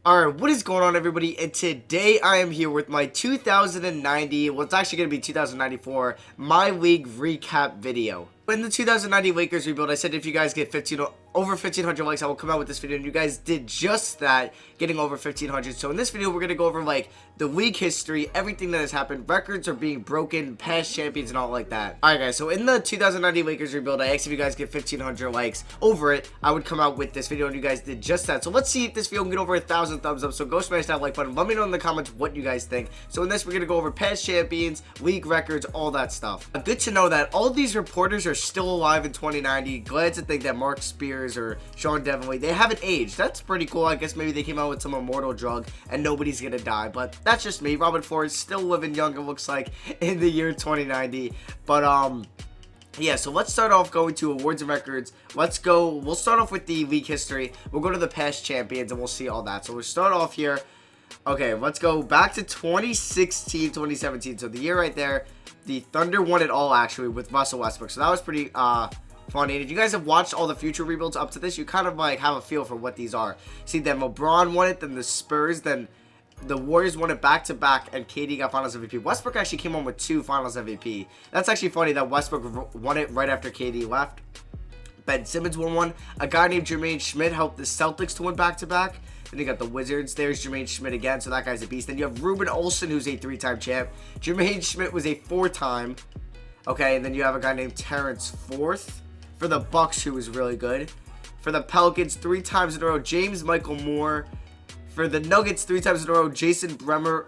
Alright, what is going on, everybody? And today I am here with my 2090, well, it's actually going to be 2094, My League recap video. In the 2090 Lakers rebuild, I said if you guys get over 1,500 likes, I will come out with this video, and you guys did just that, getting over 1,500. So in this video, we're going to go over, like, the league history, everything that has happened, records are being broken, past champions, and all like that. Alright, guys, so in the 2090 Lakers rebuild, I asked if you guys get 1,500 likes over it, I would come out with this video, and you guys did just that. So let's see if this video can get over 1,000 thumbs up. So go smash that like button. Let me know in the comments what you guys think. So in this, we're going to go over past champions, league records, all that stuff. Good to know that all these reporters are still alive in 2090. Glad to think that Mark Spears or Sean Devenley, they haven't aged. That's pretty cool. I guess maybe they came out with some immortal drug and nobody's gonna die, but that's just me. Robert Ford's still living young, it looks like, in the year 2090. But yeah, so let's start off going to awards and records. We'll start off with the league history. We'll go to the past champions and we'll see all that. So we'll start off here. Okay, let's go back to 2016, 2017. So the year right there, the Thunder won it all, actually, with Russell Westbrook. So that was pretty funny. And if you guys have watched all the future rebuilds up to this, you kind of like have a feel for what these are. See, then LeBron won it, then the Spurs, then the Warriors won it back-to-back, and KD got Finals MVP. Westbrook actually came on with 2 Finals MVP. That's actually funny that Westbrook won it right after KD left. Ben Simmons won one. A guy named Jermaine Schmidt helped the Celtics to win back-to-back. Then you got the Wizards. There's Jermaine Schmidt again, so that guy's a beast. Then you have Ruben Olsen, who's a 3-time champ. Jermaine Schmidt was a 4-time. Okay, and then you have a guy named Terrence Forth for the Bucks, who was really good. For the Pelicans, 3 times in a row, James Michael Moore. For the Nuggets, 3 times in a row, Jason Bremer.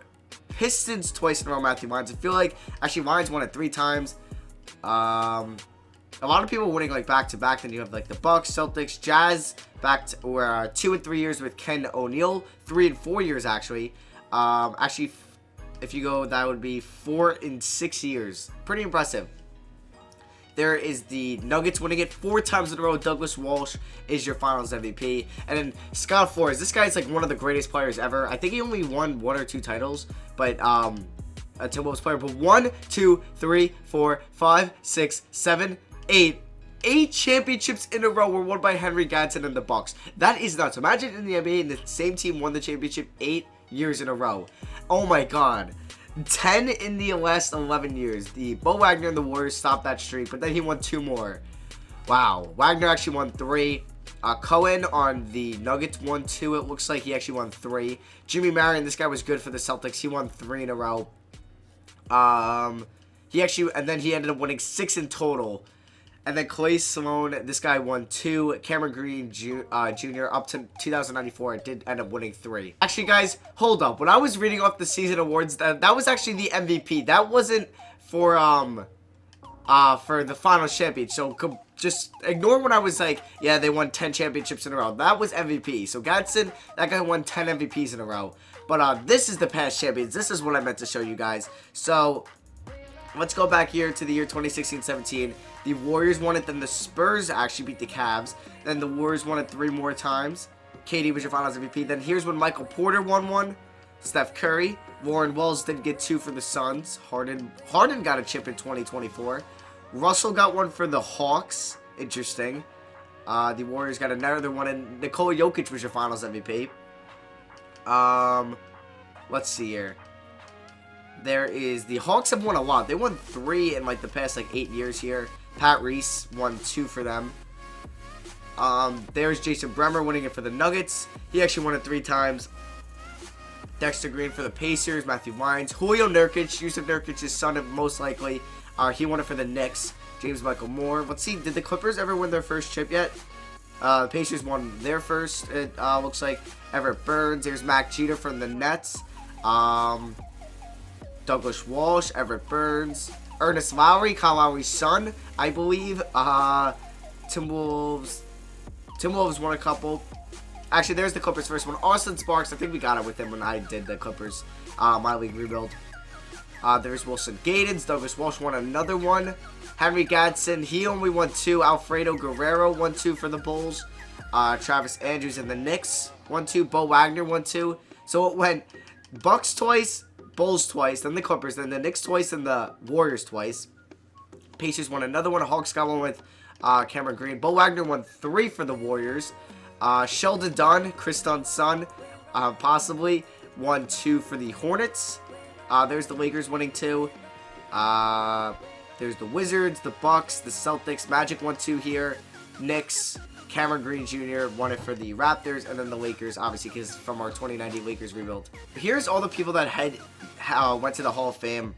Pistons, twice in a row, Matthew Lyons. I feel like, actually, Lyons won it 3 times. A lot of people winning like back-to-back. Then you have like the Bucks, Celtics, Jazz, back to where 2 and 3 years with Ken O'Neal. 3 and 4 years, actually. Actually, if you go, that would be 4 and 6 years. Pretty impressive. There is the Nuggets winning it 4 times in a row. Douglas Walsh is your Finals MVP. And then Scott Flores. This guy's like one of the greatest players ever. I think he only won 1 or 2 titles, but a Timberwolves player. But 1, 2, 3, 4, 5, 6, 7, 8 championships in a row were won by Henry Gadsden and the Bucks. That is nuts. Imagine in the NBA, and the same team won the championship 8 years in a row. Oh my god. 10 in the last 11 years. The Bo Wagner and the Warriors stopped that streak, but then he won 2 more. Wow. Wagner actually won 3. Cohen on the Nuggets won 2. It looks like he actually won 3. Jimmy Marion, this guy was good for the Celtics. He won 3 in a row. He actually, and then he ended up winning 6 in total. And then Clay Sloan, this guy won 2. Cameron Green Jr. up to 2094 did end up winning 3. Actually, guys, hold up. When I was reading off the season awards, that was actually the MVP. That wasn't for the final champion. So just ignore when I was like, yeah, they won 10 championships in a row. That was MVP. So Gadsden, that guy won 10 MVPs in a row. But this is the past champions. This is what I meant to show you guys. So let's go back here to the year 2016-17. The Warriors won it, then the Spurs actually beat the Cavs. Then the Warriors won it 3 more times. KD was your Finals MVP. Then here's when Michael Porter won 1. Steph Curry. Warren Wells did get 2 for the Suns. Harden got a chip in 2024. Russell got 1 for the Hawks. Interesting. The Warriors got another one, and Nikola Jokic was your Finals MVP. Let's see here. There is the Hawks have won a lot. They won 3 in like the past like 8 years here. Pat Reese won 2 for them. There's Jason Bremer winning it for the Nuggets. He actually won it 3 times. Dexter Green for the Pacers. Matthew Lyons. Julio Nurkic, Yusuf Nurkic's son, most likely. He won it for the Knicks. James Michael Moore. Let's see, did the Clippers ever win their first chip yet? The Pacers won their first. It looks like Everett Burns. There's Mac Jeter from the Nets. Douglas Walsh, Everett Burns, Ernest Lowry, Kyle Lowry's son, I believe. Timberwolves won a couple. Actually, there's the Clippers' first one. Austin Sparks, I think we got it with him when I did the Clippers My League rebuild. There's Wilson Gaydens. Douglas Walsh won another one. Henry Gadsden, he only won 2. Alfredo Guerrero won 2 for the Bulls. Travis Andrews and the Knicks won 2. Bo Wagner won 2. So it went Bucks twice, Bulls twice, then the Clippers, then the Knicks twice, and the Warriors twice. Pacers won another one. Hawks got one with Cameron Green. Bo Wagner won 3 for the Warriors. Sheldon Dunn, Chris Dunn's son, possibly. 1-2 for the Hornets. There's the Lakers winning 2. There's the Wizards, the Bucks, the Celtics, Magic 1-2 here. Knicks, Cameron Green Jr. won it for the Raptors, and then the Lakers, obviously, because from our 2090 Lakers rebuild. Here's all the people that went to the Hall of Fame.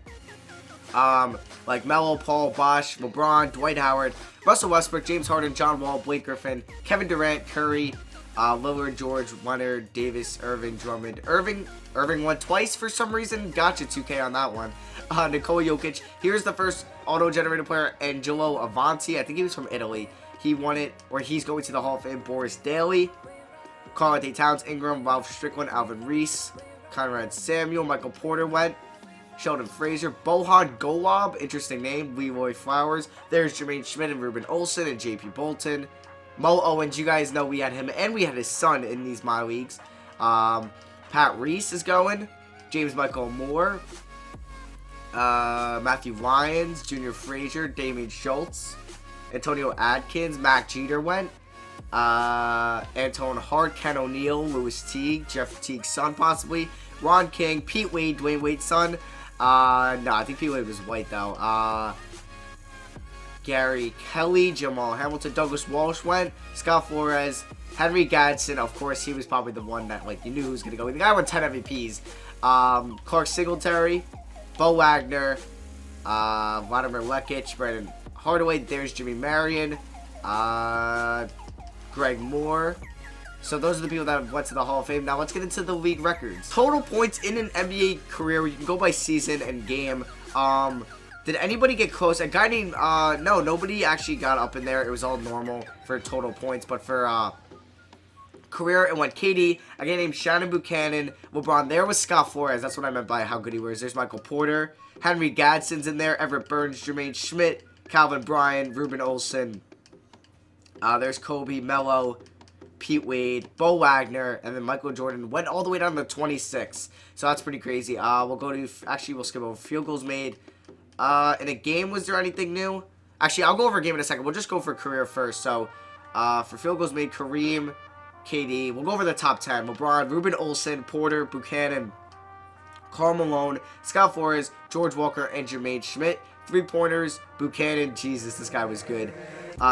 Like Melo, Paul, Bosh, LeBron, Dwight Howard, Russell Westbrook, James Harden, John Wall, Blake Griffin, Kevin Durant, Curry, Lillard, George, Leonard, Davis, Irving, Drummond. Irving won twice for some reason. Gotcha, 2K on that one. Nikola Jokic. Here's the first auto-generated player, Angelo Avanti. I think he was from Italy. He won it, or he's going to the Hall of Fame. Boris Daly, Karl-Anthony Towns, Ingram, Ralph Strickland, Alvin Reese, Conrad Samuel, Michael Porter went. Sheldon Frazier, Bohan Golob, interesting name, Leroy Flowers. There's Jermaine Schmidt and Ruben Olsen and JP Bolton. Mo Owens, you guys know we had him and we had his son in these my leagues. Pat Reese is going. James Michael Moore. Matthew Lyons, Junior Frazier, Damian Schultz, Antonio Adkins, Mac Jeter went. Anton Hart, Ken O'Neal, Lewis Teague, Jeff Teague's son possibly. Ron King, Pete Wade, Dwayne Wade's son. No, I think Pete Wade was white though. Gary Kelly, Jamal Hamilton, Douglas Walsh went. Scott Flores, Henry Gadsden, of course, he was probably the one that, like, you knew who was going to go. The guy won 10 MVPs. Clark Singletary, Bo Wagner, Vladimir Lekic, Brandon Hardaway, there's Jimmy Marion, Greg Moore. So those are the people that went to the Hall of Fame. Now let's get into the league records. Total points in an NBA career, you can go by season and game. Did anybody get close? A guy named, no, nobody actually got up in there. It was all normal for total points. But for career, it went KD, a guy named Shannon Buchanan, LeBron. There was Scott Flores. That's what I meant by how good he was. There's Michael Porter. Henry Gadsden's in there. Everett Burns, Jermaine Schmidt, Calvin Bryant, Ruben Olsen. There's Kobe, Melo, Pete Wade, Bo Wagner, and then Michael Jordan went all the way down to 26. So that's pretty crazy. We'll go to, actually, we'll skip over field goals made. In a game, was there anything new? Actually, I'll go over a game in a second. We'll just go for career first. So, for field goals made, Kareem, KD. We'll go over the top 10. LeBron, Ruben Olsen, Porter, Buchanan, Karl Malone, Scott Flores, George Walker, and Jermaine Schmidt. Three-pointers, Buchanan. Jesus, this guy was good.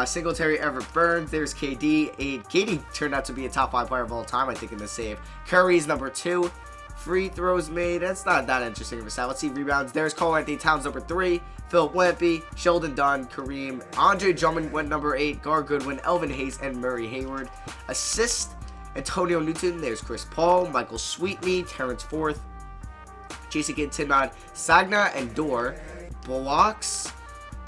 Singletary, Everett Burns. There's KD. KD turned out to be a top 5 player of all time, I think, in the save. Curry's number 2. Free throws made. That's not that interesting of a stat. Let's see rebounds. There's Karl-Anthony Towns, number 3. Philip Lampy, Sheldon Dunn, Kareem. Andre Drummond went number 8. Gar Goodwin, Elvin Hayes, and Murray Hayward. Assist, Antonio Newton. There's Chris Paul, Michael Sweetmeat, Terrence Forth, Jason Kidd, Timnod, Sagna, and Dor. Blocks,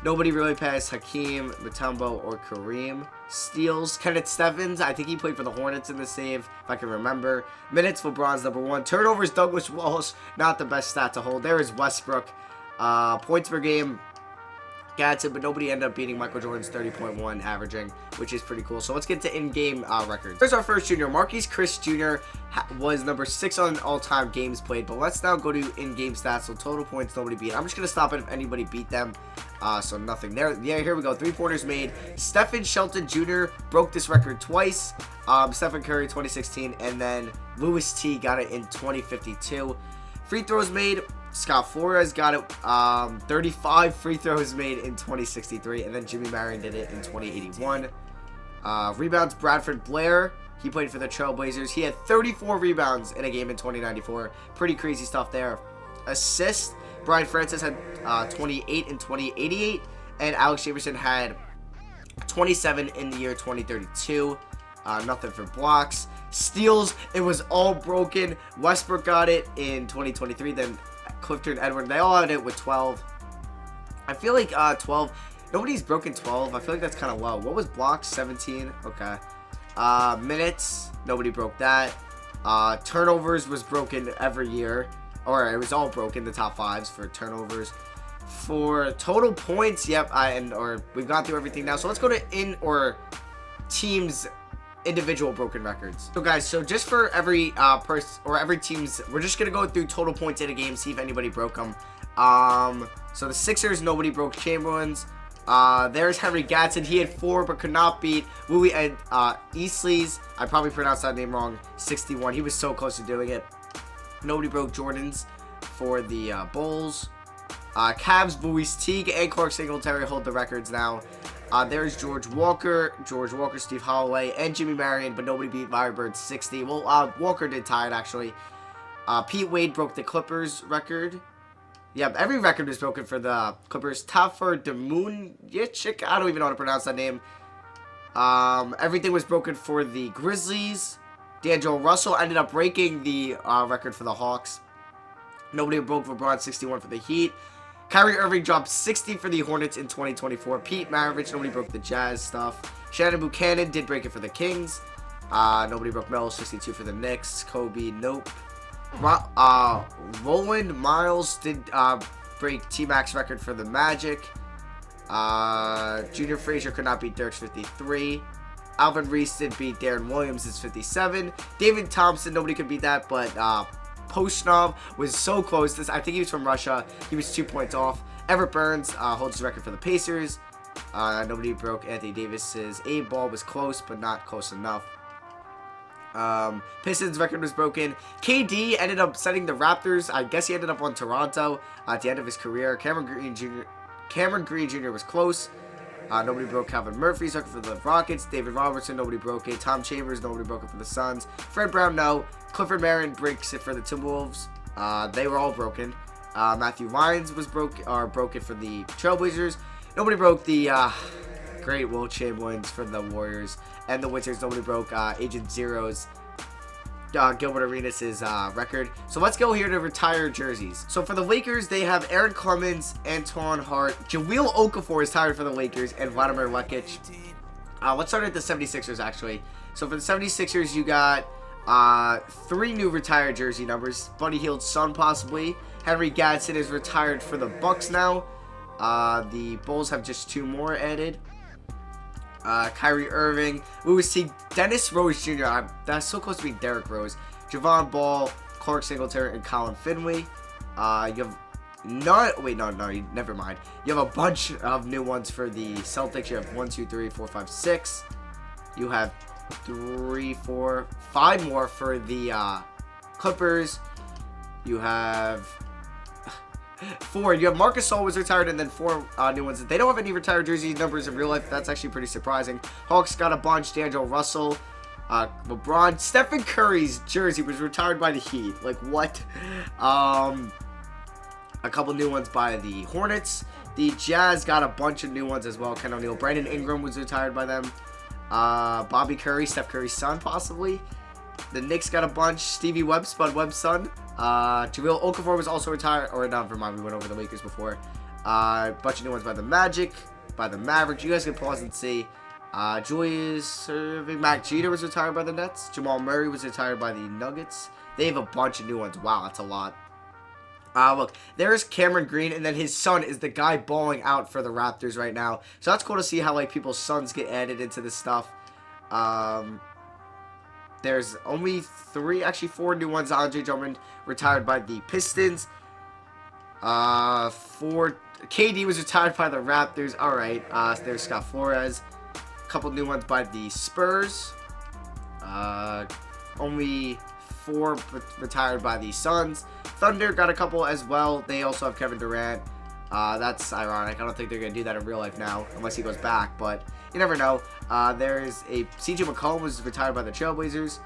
nobody really passed Hakeem, Mutombo, or Kareem. Steals, Kenneth Stevens. I think he played for the Hornets in the save, if I can remember. Minutes, LeBron's number 1. Turnovers, Douglas Walsh. Not the best stat to hold. There is Westbrook. Points per game, Gadsden, but nobody ended up beating Michael Jordan's 30.1 averaging, which is pretty cool. So let's get to in-game records. Here's our first junior. Marquise Chris Jr. was number 6 on all-time games played, but let's now go to in-game stats. So total points, nobody beat. I'm just going to stop it if anybody beat them. So nothing there. Yeah, here we go. 3-pointers made. Stephen Shelton Jr. broke this record twice. Stephen Curry 2016, and then Lewis T got it in 2052. Free throws made. Scott Flores got it, 35 free throws made in 2063, and then Jimmy Marion did it in 2081. Rebounds, Bradford Blair. He played for the Trailblazers. He had 34 rebounds in a game in 2094. Pretty crazy stuff there. Assists, Brian Francis had 28 in 2088, and Alex Jamerson had 27 in the year 2032. Nothing for blocks. Steals, it was all broken. Westbrook got it in 2023, then Clifton Edward, they all had it with 12. I feel like 12, nobody's broken 12. I feel like that's kind of low. What was blocks? 17. Okay. Minutes, nobody broke that. Turnovers was broken every year, or it was all broken, the top 5s for turnovers. For total points, yep, we've gone through everything now. So let's go to teams individual broken records. So guys, so just for every person or every team's, we're just gonna go through total points in a game, see if anybody broke them. So the Sixers, nobody broke Chamberlain's. There's Henry Gatson. He had 4 but could not beat Louis and Easley's. I probably pronounced that name wrong. 61. He was so close to doing it. Nobody broke Jordan's for the Bulls. Cavs, Louis Teague, and Clark Singletary hold the records now. There's George Walker, Steve Holloway, and Jimmy Marion, but nobody beat Larry Bird's 60. Well, Walker did tie it, actually. Pete Wade broke the Clippers record. Yeah, every record was broken for the Clippers. Tafur Demunichik, I don't even know how to pronounce that name. Everything was broken for the Grizzlies. D'Angelo Russell ended up breaking the record for the Hawks. Nobody broke LeBron 61 for the Heat. Kyrie Irving dropped 60 for the Hornets in 2024. Pete Maravich, nobody broke the Jazz stuff. Shannon Buchanan did break it for the Kings. Nobody broke Melo 62 for the Knicks. Kobe, nope. Roland Miles did break T-Mac's record for the Magic. Junior Frazier could not beat Dirk's 53. Alvin Reese did beat Darren Williams' 57. David Thompson, nobody could beat that, but Poshnov was so close. I think he was from Russia. He was 2 points off. Everett Burns holds the record for the Pacers. Nobody broke Anthony Davis's. A-ball was close, but not close enough. Pistons record was broken. KD ended up setting the Raptors. I guess he ended up on Toronto at the end of his career. Cameron Green Jr. was close. Nobody broke Calvin Murphy's record for the Rockets. David Robertson, nobody broke it. Tom Chambers, nobody broke it for the Suns. Fred Brown, no. Clifford Marion breaks it for the Timberwolves. They were all broken. Matthew Lyons was broken for the Trailblazers. Nobody broke the great Will Chamberlains for the Warriors. And the Wizards, nobody broke Agent Zero's Gilbert Arenas' record. So let's go here to retired jerseys. So for the Lakers, they have Aaron Clemens, Antoine Hart, Jahlil Okafor is tired for the Lakers, and Vladimir Lekic. Let's start at the 76ers, actually. So for the 76ers, you got 3 new retired jersey numbers. Buddy Hield's son, possibly. Henry Gatson is retired for the Bucks now. The Bulls have just 2 more added. Kyrie Irving, Louis Teague, Dennis Rose Jr. That's so close to being Derrick Rose. Javon Ball, Clark Singletary, and Colin Finley. You have never mind. You have a bunch of new ones for the Celtics. You have 1, 2, 3, 4, 5, 6. You have 3, 4, 5 more for the Clippers. You have 4. You have Marcus Gasol was retired, and then 4 new ones. They don't have any retired jersey numbers in real life. That's actually pretty surprising. Hawks got a bunch. D'Angelo Russell, LeBron, Stephen Curry's jersey was retired by the Heat. Like what? A couple new ones by the Hornets. The Jazz got a bunch of new ones as well. Ken O'Neal, Brandon Ingram was retired by them. Bobby Curry, Steph Curry's son, possibly. The Knicks got a bunch. Stevie Webb, Spud Webb's son. Jahlil Okafor was also retired. Or, no, never mind. We went over the Lakers before. Bunch of new ones by the Magic. By the Mavericks. You guys can pause and see. Julius Erving. Mac Jeter was retired by the Nets. Jamal Murray was retired by the Nuggets. They have a bunch of new ones. Wow, that's a lot. Look, there's Cameron Green, and then his son is the guy balling out for the Raptors right now. So that's cool to see how, like, people's sons get added into this stuff. There's only 4 new ones. Andre Drummond retired by the Pistons. 4 KD was retired by the Raptors. Alright, there's Scott Flores. A couple new ones by the Spurs. Only 4 retired by the Suns. Thunder got a couple as well. They also have Kevin Durant. That's ironic. I don't think they're going to do that in real life now, unless he goes back, but you never know. There's a CJ McCollum was retired by the Trailblazers.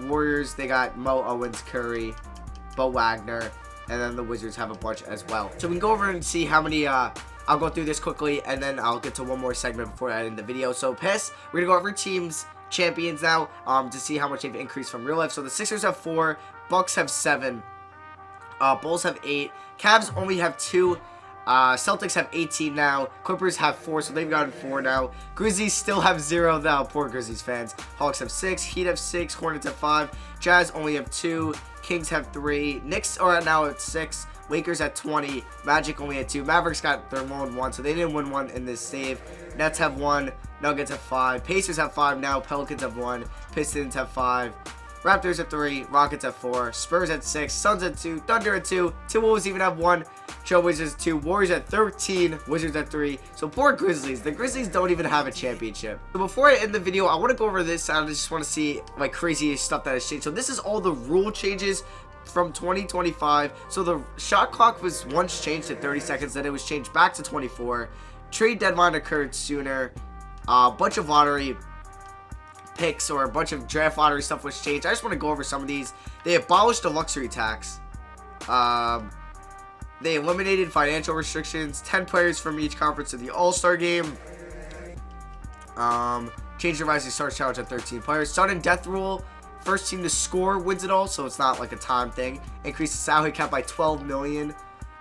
Warriors, they got Mo Owens, Curry, Bo Wagner, and then the Wizards have a bunch as well. So we can go over and see how many, I'll go through this quickly, and then I'll get to one more segment before I end the video. So we're going to go over teams champions now, to see how much they've increased from real life. So the Sixers have 4, Bucks have 7, Bulls have 8, Cavs only have 2, Celtics have 18 now. Clippers have 4, so they've gotten 4 now. Grizzlies still have 0 now. Poor Grizzlies fans. Hawks have 6. Heat have 6. Hornets have 5. Jazz only have 2. Kings have 3. Knicks are now at 6. Lakers at 20. Magic only at 2. Mavericks got their lone 1, so they didn't win 1 in this save. Nets have 1. Nuggets have 5. Pacers have 5 now. Pelicans have 1. Pistons have 5. Raptors at 3, Rockets at 4, Spurs at 6, Suns at 2, Thunder at 2, Timberwolves even have 1, Trailblazers at 2, Warriors at 13, Wizards at 3. So poor Grizzlies. The Grizzlies don't even have a championship. So before I end the video, I want to go over this. I just want to see like crazy stuff that has changed. So this is all the rule changes from 2025. So the shot clock was once changed to 30 seconds, then it was changed back to 24. Trade deadline occurred sooner. A bunch of lottery picks or a bunch of draft lottery stuff was changed. I just want to go over some of these. They abolished the luxury tax. They eliminated financial restrictions. 10 players from each conference to the All-Star game. Changed the Rising Stars Challenge at 13 players. Sudden death rule. First team to score wins it all, so it's not like a time thing. Increased the salary cap by 12 million.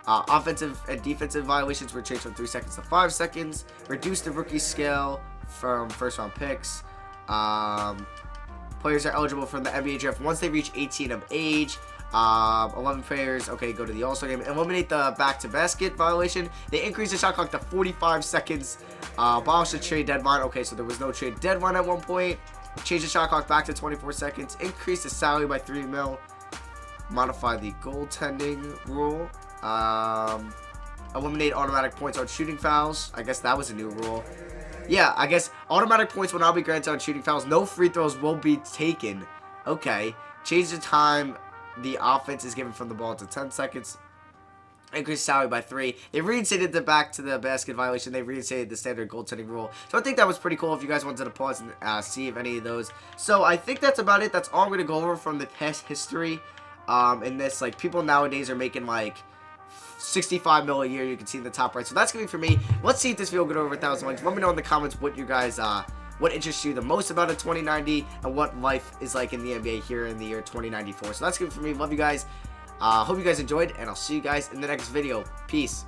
Offensive and defensive violations were changed from 3 seconds to 5 seconds. Reduced the rookie scale from first-round picks. Players are eligible for the NBA draft once they reach 18 of age. 11 players, okay, go to the All-Star game. Eliminate the back-to-basket violation. They increased the shot clock to 45 seconds. Abolish the trade deadline. Okay, so there was no trade deadline at one point. Change the shot clock back to 24 seconds. Increase the salary by 3 mil. Modify the goaltending rule. Eliminate automatic points on shooting fouls. I guess that was a new rule. Yeah, I guess automatic points will now be granted on shooting fouls. No free throws will be taken. Okay. Change the time the offense is given from the ball to 10 seconds. Increase salary by 3. They reinstated the back to the basket violation. They reinstated the standard goaltending rule. So I think that was pretty cool if you guys wanted to pause and see if any of those. So I think that's about it. That's all I'm going to go over from the past history. In this, like, people nowadays are making like 65 mil a year. You can see in the top right. So that's going to be for me. Let's see if this video will get over 1,000 likes. Let me know in the comments what you guys what interests you the most about a 2090 and what life is like in the NBA here in the year 2094. So that's good for me. Love you guys. Hope you guys enjoyed, and I'll see you guys in the next video. Peace.